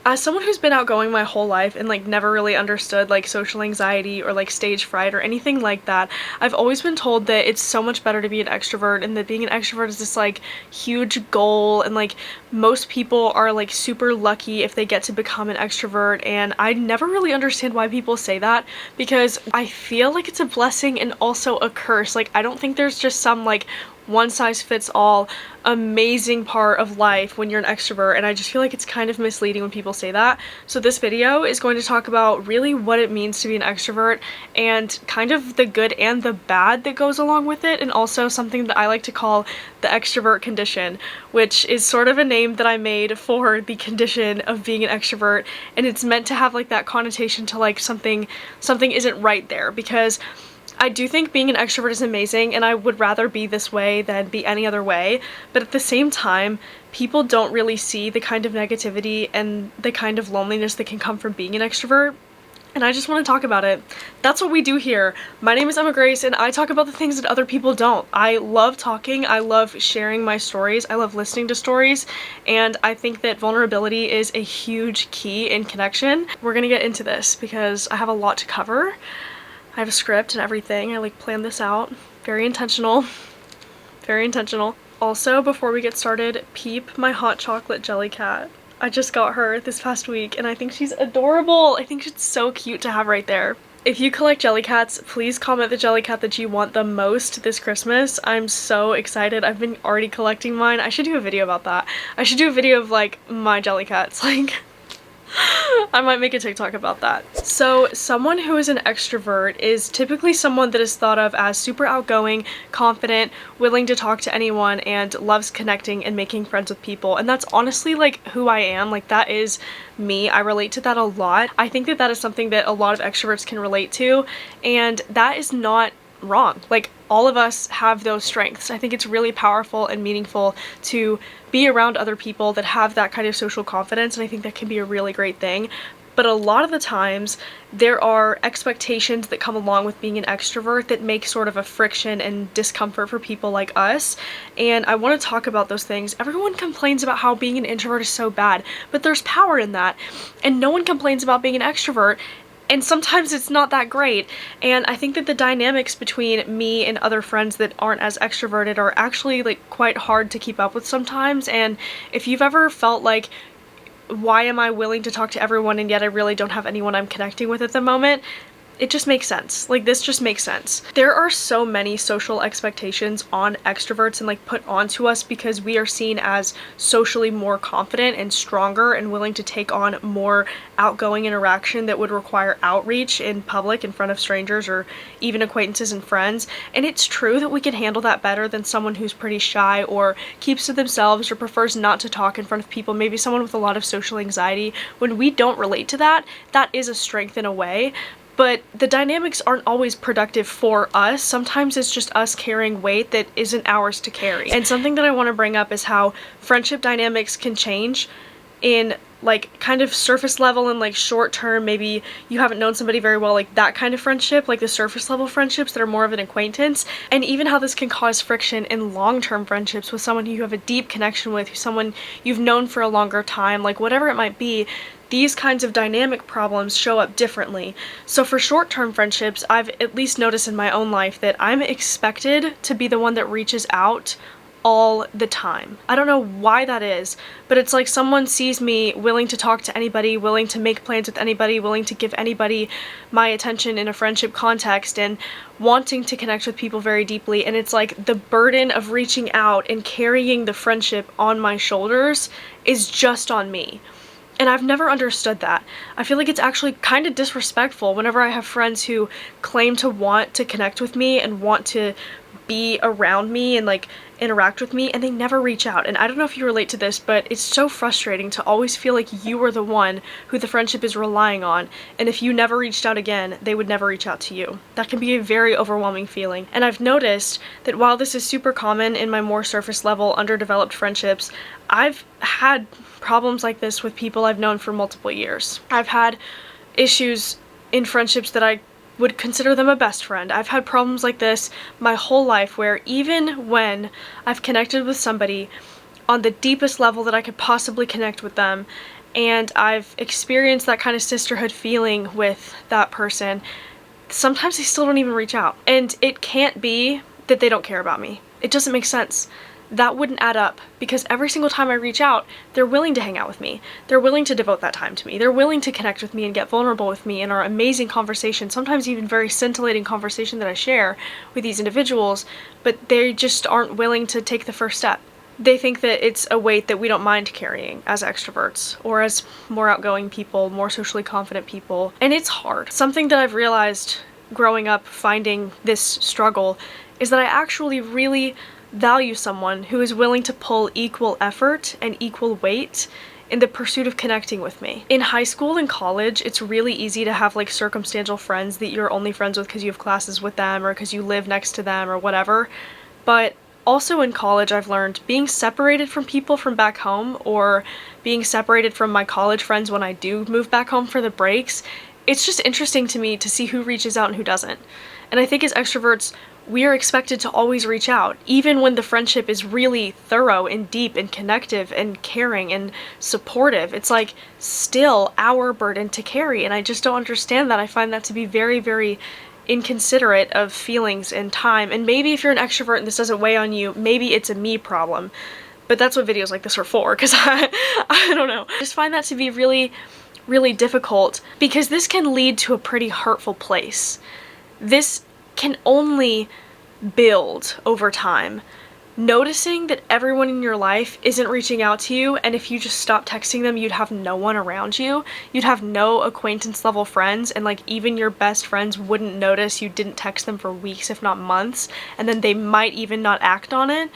As someone who's been outgoing my whole life and like never really understood like social anxiety or like stage fright or anything like that, I've always been told that it's so much better to be an extrovert and that being an extrovert is this like huge goal, and like most people are like super lucky if they get to become an extrovert. And I never really understand why people say that, because I feel like it's a blessing and also a curse. Like, I don't think there's just some like one size fits all amazing part of life when you're an extrovert, and I just feel like it's kind of misleading when people say that. So this video is going to talk about really what it means to be an extrovert and kind of the good and the bad that goes along with it, and also something that I like to call the extrovert condition, which is sort of a name that I made for the condition of being an extrovert, and it's meant to have like that connotation to like something isn't right there, because I do think being an extrovert is amazing and I would rather be this way than be any other way, but at the same time, people don't really see the kind of negativity and the kind of loneliness that can come from being an extrovert, and I just want to talk about it. That's what we do here. My name is Emma Grace and I talk about the things that other people don't. I love talking, I love sharing my stories, I love listening to stories, and I think that vulnerability is a huge key in connection. We're gonna get into this because I have a lot to cover. I have a script and everything. I like planned this out. Very intentional. Very intentional. Also, before we get started, peep my hot chocolate jelly cat. I just got her this past week and I think she's adorable. I think she's so cute to have right there. If you collect jelly cats, please comment the jelly cat that you want the most this Christmas. I'm so excited. I've been already collecting mine. I should do a video about that. I should do a video of like my jelly cats. Like, I might make a TikTok about that. So someone who is an extrovert is typically someone that is thought of as super outgoing, confident, willing to talk to anyone, and loves connecting and making friends with people. And that's honestly like who I am. Like, that is me. I relate to that a lot. I think that that is something that a lot of extroverts can relate to, and that is not wrong. Like, all of us have those strengths. I think it's really powerful and meaningful to be around other people that have that kind of social confidence, and I think that can be a really great thing. But a lot of the times there are expectations that come along with being an extrovert that make sort of a friction and discomfort for people like us, and I want to talk about those things. Everyone complains about how being an introvert is so bad, but there's power in that, and no one complains about being an extrovert. And sometimes it's not that great, and I think that the dynamics between me and other friends that aren't as extroverted are actually like quite hard to keep up with sometimes. And if you've ever felt like, why am I willing to talk to everyone and yet I really don't have anyone I'm connecting with at the moment, it just makes sense. Like, this just makes sense. There are so many social expectations on extroverts and like put onto us because we are seen as socially more confident and stronger and willing to take on more outgoing interaction that would require outreach in public in front of strangers or even acquaintances and friends. And it's true that we can handle that better than someone who's pretty shy or keeps to themselves or prefers not to talk in front of people, maybe someone with a lot of social anxiety. When we don't relate to that, that is a strength in a way. But the dynamics aren't always productive for us. Sometimes it's just us carrying weight that isn't ours to carry. And something that I want to bring up is how friendship dynamics can change in like kind of surface level and like short term. Maybe you haven't known somebody very well, like that kind of friendship, like the surface level friendships that are more of an acquaintance, and even how this can cause friction in long-term friendships with someone who you have a deep connection with, someone you've known for a longer time, like whatever it might be. These kinds of dynamic problems show up differently. So for short-term friendships, I've at least noticed in my own life that I'm expected to be the one that reaches out all the time. I don't know why that is, but it's like someone sees me willing to talk to anybody, willing to make plans with anybody, willing to give anybody my attention in a friendship context, and wanting to connect with people very deeply, and it's like the burden of reaching out and carrying the friendship on my shoulders is just on me. And I've never understood that. I feel like it's actually kind of disrespectful whenever I have friends who claim to want to connect with me and want to be around me and like interact with me, and they never reach out. And I don't know if you relate to this, but it's so frustrating to always feel like you are the one who the friendship is relying on, and if you never reached out again, they would never reach out to you. That can be a very overwhelming feeling. And I've noticed that while this is super common in my more surface level, underdeveloped friendships, I've had problems like this with people I've known for multiple years. I've had issues in friendships that I would consider them a best friend. I've had problems like this my whole life, where even when I've connected with somebody on the deepest level that I could possibly connect with them, and I've experienced that kind of sisterhood feeling with that person, sometimes they still don't even reach out. And it can't be that they don't care about me. It doesn't make sense. That wouldn't add up, because every single time I reach out, they're willing to hang out with me. They're willing to devote that time to me. They're willing to connect with me and get vulnerable with me in our amazing conversation, sometimes even very scintillating conversation that I share with these individuals, but they just aren't willing to take the first step. They think that it's a weight that we don't mind carrying as extroverts, or as more outgoing people, more socially confident people, and it's hard. Something that I've realized growing up finding this struggle is that I actually really value someone who is willing to pull equal effort and equal weight in the pursuit of connecting with me. In high school and college, it's really easy to have like circumstantial friends that you're only friends with because you have classes with them or because you live next to them or whatever. But also in college, I've learned being separated from people from back home, or being separated from my college friends when I do move back home for the breaks, it's just interesting to me to see who reaches out and who doesn't. And I think as extroverts, we are expected to always reach out, even when the friendship is really thorough and deep and connective and caring and supportive. It's like still our burden to carry, and I just don't understand that. I find that to be very, very inconsiderate of feelings and time. And maybe if you're an extrovert and this doesn't weigh on you, maybe it's a me problem. But that's what videos like this are for, because I don't know. I just find that to be really, really difficult, because this can lead to a pretty hurtful place. This can only build over time. Noticing that everyone in your life isn't reaching out to you, and if you just stop texting them, you'd have no one around you. You'd have no acquaintance level friends, and like even your best friends wouldn't notice you didn't text them for weeks, if not months, and then they might even not act on it.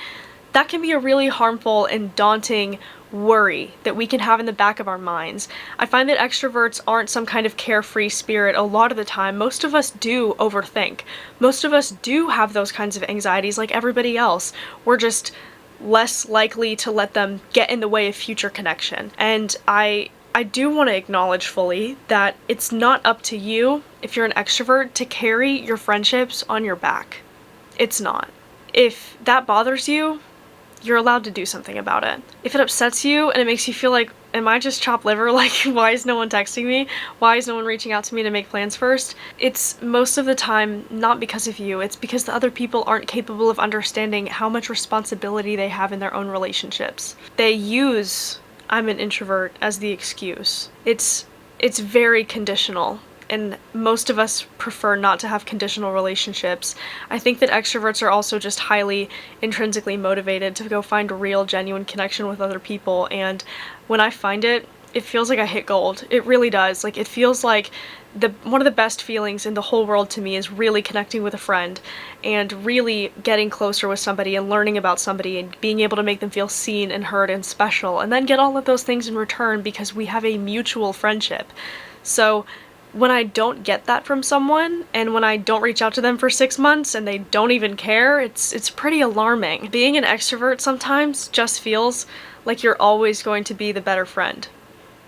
That can be a really harmful and daunting worry that we can have in the back of our minds. I find that extroverts aren't some kind of carefree spirit a lot of the time. Most of us do overthink. Most of us do have those kinds of anxieties like everybody else. We're just less likely to let them get in the way of future connection. And I do want to acknowledge fully that it's not up to you, if you're an extrovert, to carry your friendships on your back. It's not. If that bothers you, you're allowed to do something about it. If it upsets you and it makes you feel like, am I just chopped liver? Like, why is no one texting me? Why is no one reaching out to me to make plans first? It's most of the time not because of you. It's because the other people aren't capable of understanding how much responsibility they have in their own relationships. They use I'm an introvert as the excuse. It's very conditional. And most of us prefer not to have conditional relationships. I think that extroverts are also just highly intrinsically motivated to go find a real, genuine connection with other people, and when I find it, it feels like I hit gold. It really does. Like, it feels like one of the best feelings in the whole world to me is really connecting with a friend and really getting closer with somebody and learning about somebody and being able to make them feel seen and heard and special, and then get all of those things in return because we have a mutual friendship. So when I don't get that from someone, and when I don't reach out to them for 6 months and they don't even care, it's pretty alarming. Being an extrovert sometimes just feels like you're always going to be the better friend,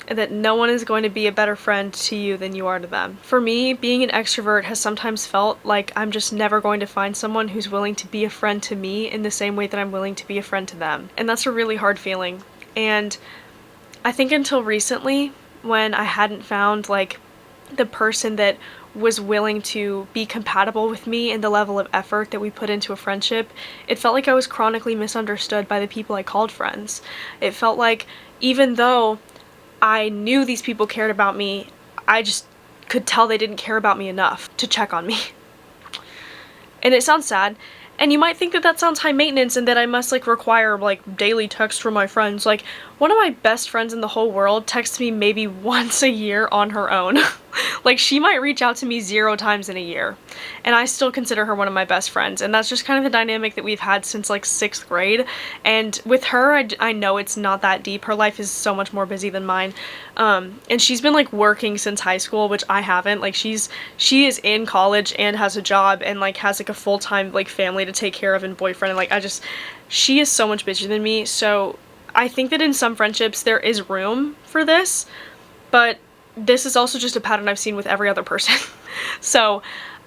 and that no one is going to be a better friend to you than you are to them. For me, being an extrovert has sometimes felt like I'm just never going to find someone who's willing to be a friend to me in the same way that I'm willing to be a friend to them. And that's a really hard feeling. And I think until recently, when I hadn't found like the person that was willing to be compatible with me and the level of effort that we put into a friendship, it felt like I was chronically misunderstood by the people I called friends. It felt like even though I knew these people cared about me, I just could tell they didn't care about me enough to check on me. And it sounds sad, and you might think that that sounds high maintenance and that I must like require like daily texts from my friends. Like, one of my best friends in the whole world texts me maybe once a year on her own. Like, she might reach out to me 0 times in a year, and I still consider her one of my best friends, and that's just kind of the dynamic that we've had since like 6th grade. And with her, I know it's not that deep. Her life is so much more busy than mine, and she's been like working since high school, which I haven't. Like, she is in college and has a job and like has like a full-time like family to take care of and boyfriend, and like she is so much busier than me. So I think that in some friendships there is room for this, but this is also just a pattern I've seen with every other person. So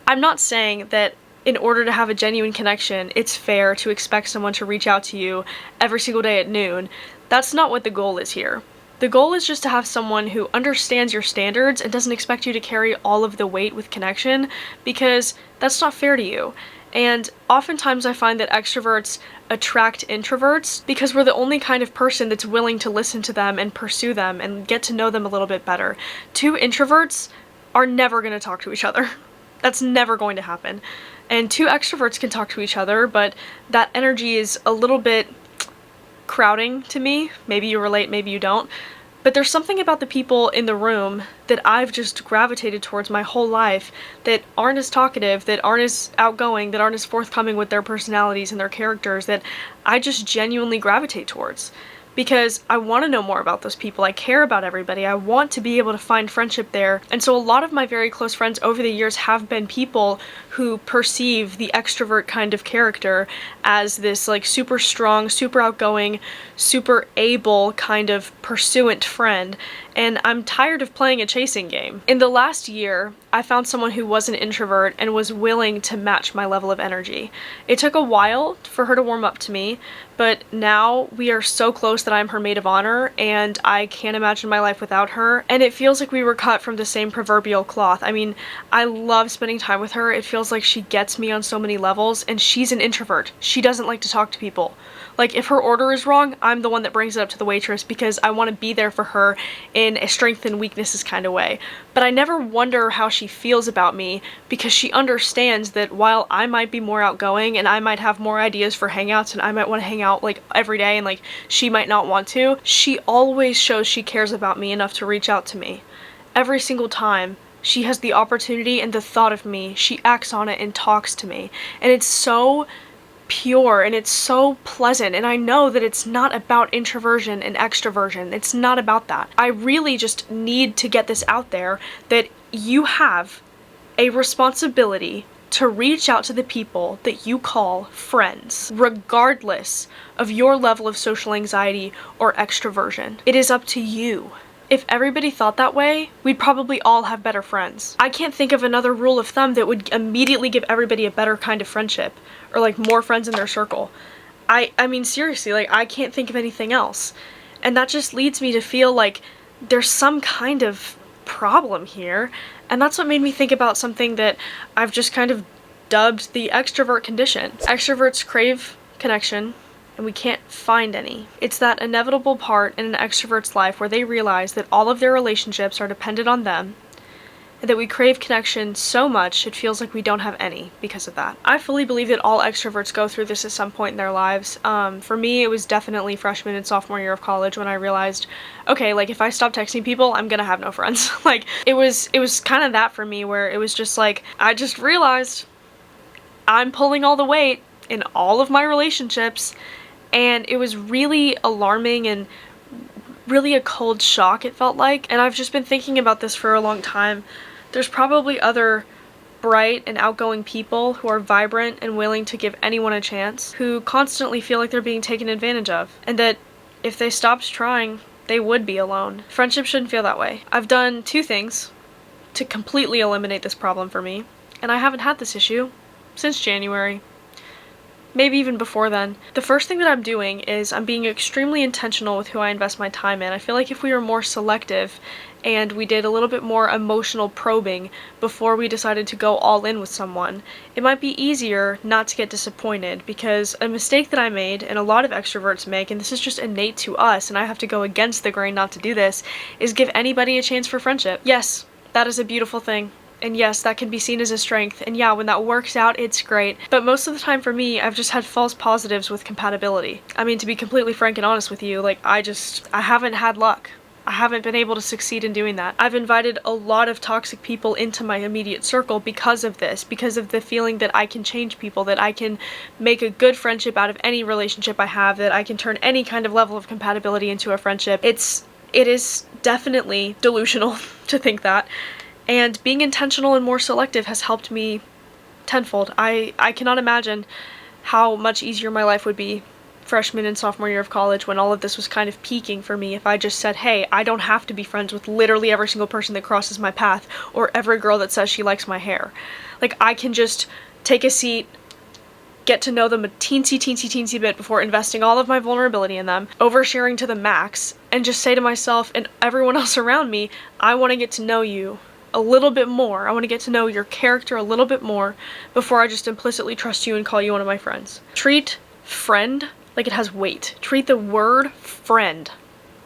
I'm not saying that in order to have a genuine connection, it's fair to expect someone to reach out to you every single day at noon. That's not what the goal is here. The goal is just to have someone who understands your standards and doesn't expect you to carry all of the weight with connection, because that's not fair to you. And oftentimes I find that extroverts attract introverts because we're the only kind of person that's willing to listen to them and pursue them and get to know them a little bit better. Two introverts are never going to talk to each other. That's never going to happen. And two extroverts can talk to each other, but that energy is a little bit crowding to me. Maybe you relate, maybe you don't. But there's something about the people in the room that I've just gravitated towards my whole life that aren't as talkative, that aren't as outgoing, that aren't as forthcoming with their personalities and their characters, that I just genuinely gravitate towards. Because I want to know more about those people. I care about everybody. I want to be able to find friendship there. And so a lot of my very close friends over the years have been people who perceive the extrovert kind of character as this like super strong, super outgoing, super able kind of pursuant friend. And I'm tired of playing a chasing game. In the last year, I found someone who was an introvert and was willing to match my level of energy. It took a while for her to warm up to me, but now we are so close that I'm her maid of honor, and I can't imagine my life without her, and it feels like we were cut from the same proverbial cloth. I mean, I love spending time with her. It feels like she gets me on so many levels, and she's an introvert. She doesn't like to talk to people. Like, if her order is wrong, I'm the one that brings it up to the waitress because I want to be there for her in a strength and weaknesses kind of way. But I never wonder how she feels about me because she understands that while I might be more outgoing and I might have more ideas for hangouts and I might want to hang out like every day and like she might not want to, she always shows she cares about me enough to reach out to me. Every single time she has the opportunity and the thought of me, she acts on it and talks to me. And it's so pure and it's so pleasant, and I know that it's not about introversion and extroversion. It's not about that. I really just need to get this out there that you have a responsibility to reach out to the people that you call friends, regardless of your level of social anxiety or extroversion. It is up to you. If everybody thought that way, we'd probably all have better friends. I can't think of another rule of thumb that would immediately give everybody a better kind of friendship, or like more friends in their circle. I mean, seriously, like, I can't think of anything else. And that just leads me to feel like there's some kind of problem here, and that's what made me think about something that I've just kind of dubbed the extrovert condition. Extroverts crave connection, and we can't find any. It's that inevitable part in an extrovert's life where they realize that all of their relationships are dependent on them, and that we crave connection so much it feels like we don't have any because of that. I fully believe that all extroverts go through this at some point in their lives. For me, it was definitely freshman and sophomore year of college when I realized, okay, like, if I stop texting people, I'm gonna have no friends. Like, it was kind of that for me, where it was just like, I just realized I'm pulling all the weight in all of my relationships. And it was really alarming and really a cold shock, it felt like. And I've just been thinking about this for a long time. There's probably other bright and outgoing people who are vibrant and willing to give anyone a chance, who constantly feel like they're being taken advantage of, and that if they stopped trying, they would be alone. Friendship shouldn't feel that way. I've done two things to completely eliminate this problem for me, and I haven't had this issue since January. Maybe even before then. The first thing that I'm doing is I'm being extremely intentional with who I invest my time in. I feel like if we were more selective and we did a little bit more emotional probing before we decided to go all in with someone, it might be easier not to get disappointed, because a mistake that I made, and a lot of extroverts make, and this is just innate to us, and I have to go against the grain not to do this, is give anybody a chance for friendship. Yes, that is a beautiful thing. And yes, that can be seen as a strength, and yeah, when that works out, it's great. But most of the time for me, I've just had false positives with compatibility. I mean, to be completely frank and honest with you, like, I haven't had luck. I haven't been able to succeed in doing that. I've invited a lot of toxic people into my immediate circle because of this, because of the feeling that I can change people, that I can make a good friendship out of any relationship I have, that I can turn any kind of level of compatibility into a friendship. It is definitely delusional to think that. And being intentional and more selective has helped me tenfold. I cannot imagine how much easier my life would be freshman and sophomore year of college, when all of this was kind of peaking for me, if I just said, hey, I don't have to be friends with literally every single person that crosses my path, or every girl that says she likes my hair. Like, I can just take a seat get to know them a teensy bit before investing all of my vulnerability in them, oversharing to the max, and just say to myself and everyone else around me, I want to get to know you a little bit more. I want to get to know your character a little bit more before I just implicitly trust you and call you one of my friends. Treat friend like it has weight. Treat the word friend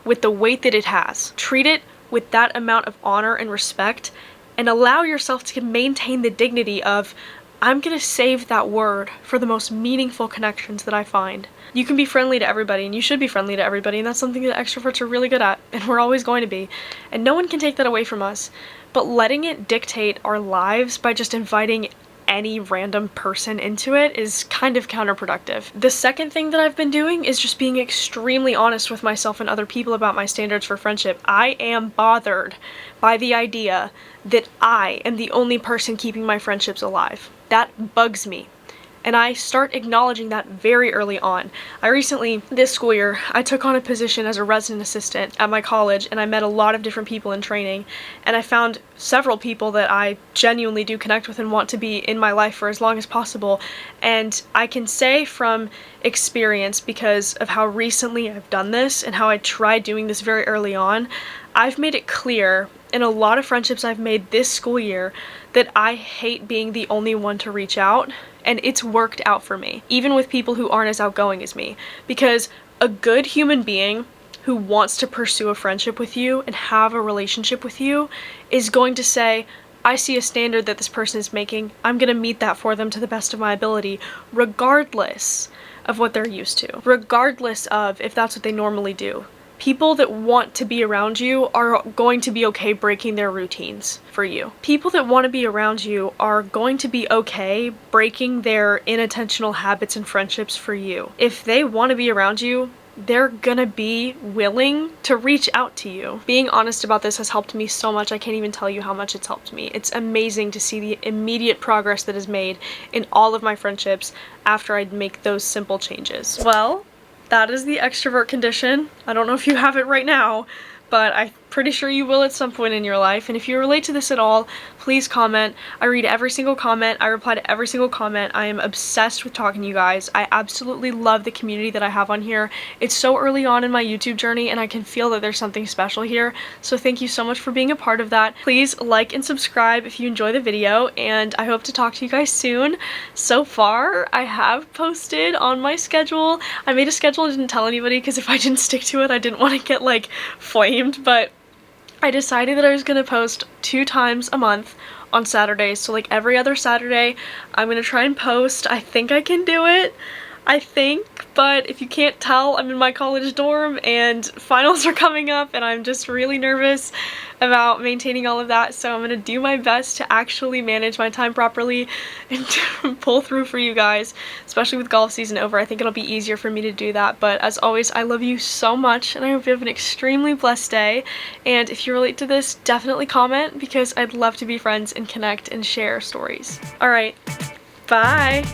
with the weight that it has. Treat it with that amount of honor and respect, and allow yourself to maintain the dignity of, I'm gonna save that word for the most meaningful connections that I find. You can be friendly to everybody, and you should be friendly to everybody, and that's something that extroverts are really good at, and we're always going to be. And no one can take that away from us. But letting it dictate our lives by just inviting any random person into it is kind of counterproductive. The second thing that I've been doing is just being extremely honest with myself and other people about my standards for friendship. I am bothered by the idea that I am the only person keeping my friendships alive. That bugs me. And I start acknowledging that very early on. I recently, this school year, I took on a position as a resident assistant at my college, and I met a lot of different people in training, and I found several people that I genuinely do connect with and want to be in my life for as long as possible. And I can say from experience, because of how recently I've done this and how I tried doing this very early on, I've made it clear in a lot of friendships I've made this school year that I hate being the only one to reach out, and it's worked out for me, even with people who aren't as outgoing as me, because a good human being who wants to pursue a friendship with you and have a relationship with you is going to say, I see a standard that this person is making, I'm gonna meet that for them to the best of my ability, regardless of what they're used to, regardless of if that's what they normally do. People that want to be around you are going to be okay breaking their routines for you. People that want to be around you are going to be okay breaking their inattentional habits and friendships for you. If they want to be around you, they're gonna be willing to reach out to you. Being honest about this has helped me so much. I can't even tell you how much it's helped me. It's amazing to see the immediate progress that is made in all of my friendships after I make those simple changes. Well, that is the extrovert condition. I don't know if you have it right now, but I'm pretty sure you will at some point in your life. And if you relate to this at all, please comment. I read every single comment. I reply to every single comment. I am obsessed with talking to you guys. I absolutely love the community that I have on here. It's so early on in my YouTube journey, and I can feel that there's something special here. So thank you so much for being a part of that. Please like and subscribe if you enjoy the video, and I hope to talk to you guys soon. So far, I have posted on my schedule. I made a schedule and didn't tell anybody because if I didn't stick to it, I didn't want to get like flamed, but I decided that I was gonna post 2 times a month on Saturdays. So like every other Saturday, I'm gonna try and post. I think I can do it. I think, but if you can't tell, I'm in my college dorm and finals are coming up and I'm just really nervous about maintaining all of that, so I'm gonna do my best to actually manage my time properly and to pull through for you guys, especially with golf season over. I think it'll be easier for me to do that, but as always, I love you so much and I hope you have an extremely blessed day, and if you relate to this, definitely comment because I'd love to be friends and connect and share stories. Alright, bye!